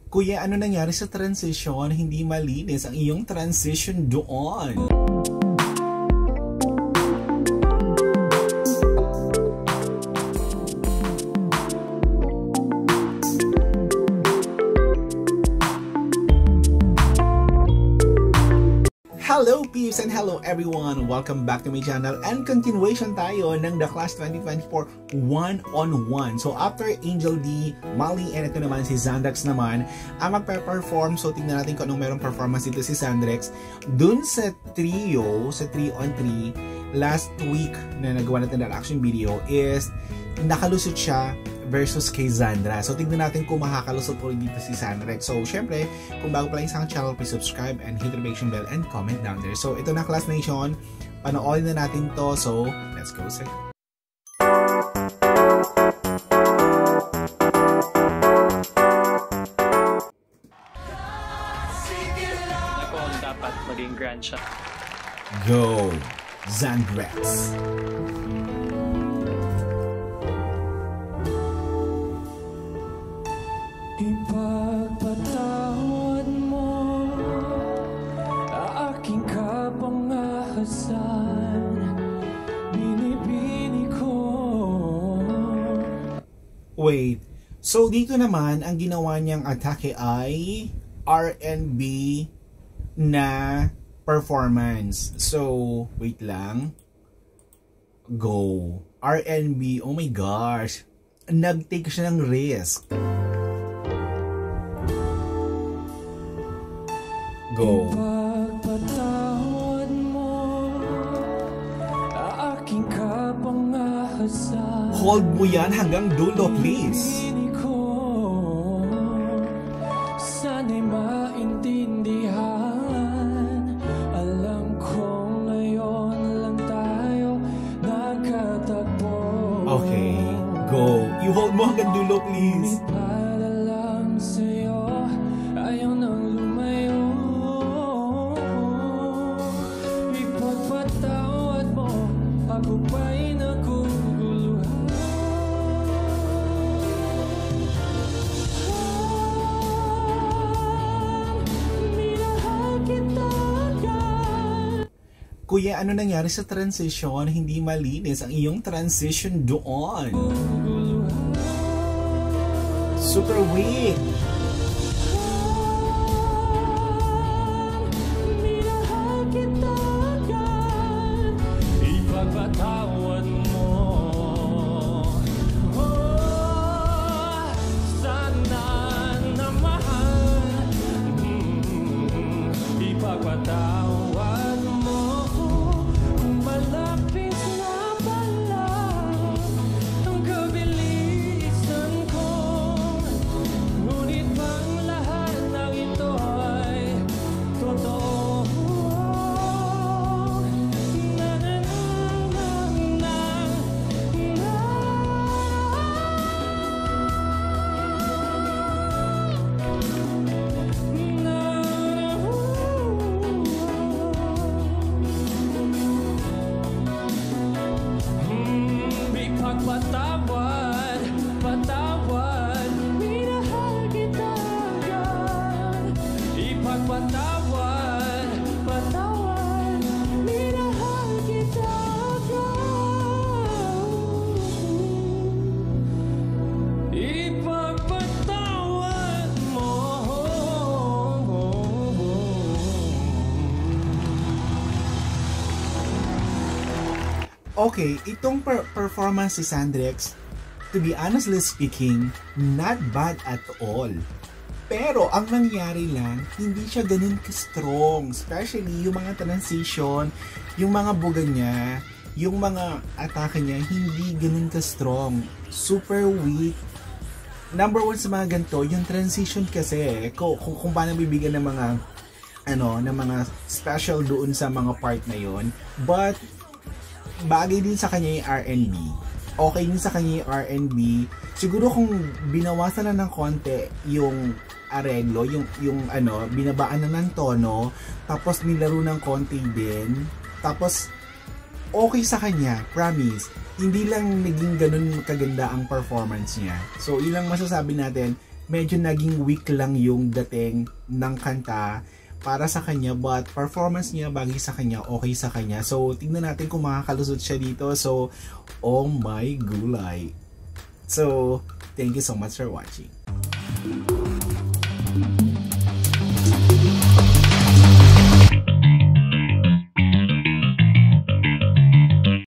Kuya, ano nangyari sa transition? Hindi malinis ang iyong transition doon. Hello peeps and hello everyone! Welcome back to my channel and continuation tayo ng The Clash 2024 1-on-1. So after Angel D, Mali, and ito naman si Xandrex naman ang magpe-perform. So tignan natin kung anong merong performance dito si Xandrex. Dun sa trio, sa 3-on-3, last week na nagawa natin ng reaction video is nakalusot siya versus kay Xandra. So tignan natin kung makakalusot ulit dito si Xandrex. So syempre, kung bago pa lang sa channel, please subscribe and hit the notification bell and comment down there. So ito na Clash Nation, panoorin na natin to. So let's go sa dapat maging grand siya. Go Xandrex. Ipagpatawad mo aking kapangahasan, binibini ko. Wait, so dito naman ang ginawa niyang atake ay R&B na performance. So, wait lang. Go. R&B, oh my gosh. Nag-take siya ng risk. Go. Ipagpatawad mo aking kapangahasan. Hold mo yan hanggang dulo, please. Binibini ko, sana'y maintindihan. Alam ko ngayon lang tayo nagkatagpo. Okay, go. You hold mo hanggang dulo, please. Para lang sa'yo, ayaw nang lumayo. Ipagpatawad mo, ako ba'y naguguluhan? Minahal kita agad. Kuya, ano nangyari sa transition? Hindi malinis ang iyong transition doon. Super weak. Minahal kita agad. Ipagpatawad mo. Oh, sana na mahal. Ipagpatawad mo. Kung malapit na pala ang kabilisan ko. Ngunit bang lahat ng ito ay totoo? Na na na na na ipagpatawad, patawad, minahal kita agad. Ipagpatawad, patawad, minahal kita agad. Ipagpatawad mo. Okay, itong performance si Xandrex, to be honestly speaking, not bad at all. Pero ang nangyari lang, hindi siya ganun ka-strong. Especially yung mga transition, yung mga buga niya, yung mga atake niya, hindi ganun ka-strong. Super weak. Number one sa mga ganito, yung transition kasi, kung paano bibigyan ng mga, ng mga special doon sa mga part na yon. But, bagay din sa kanya yung R&B. Okay din sa kanya yung R&B. Siguro kung binawasan na ng konti yung areglo, yung binabaan na ng tono, tapos nilaro ng konti din, tapos okay sa kanya, promise. Hindi lang naging ganun kaganda ang performance niya. So, ilang masasabi natin, medyo naging weak lang yung dating ng kanta para sa kanya, but performance niya bagay sa kanya, okay sa kanya. So tingnan natin kung makakalusot siya dito. So oh my gulay. So thank you so much for watching.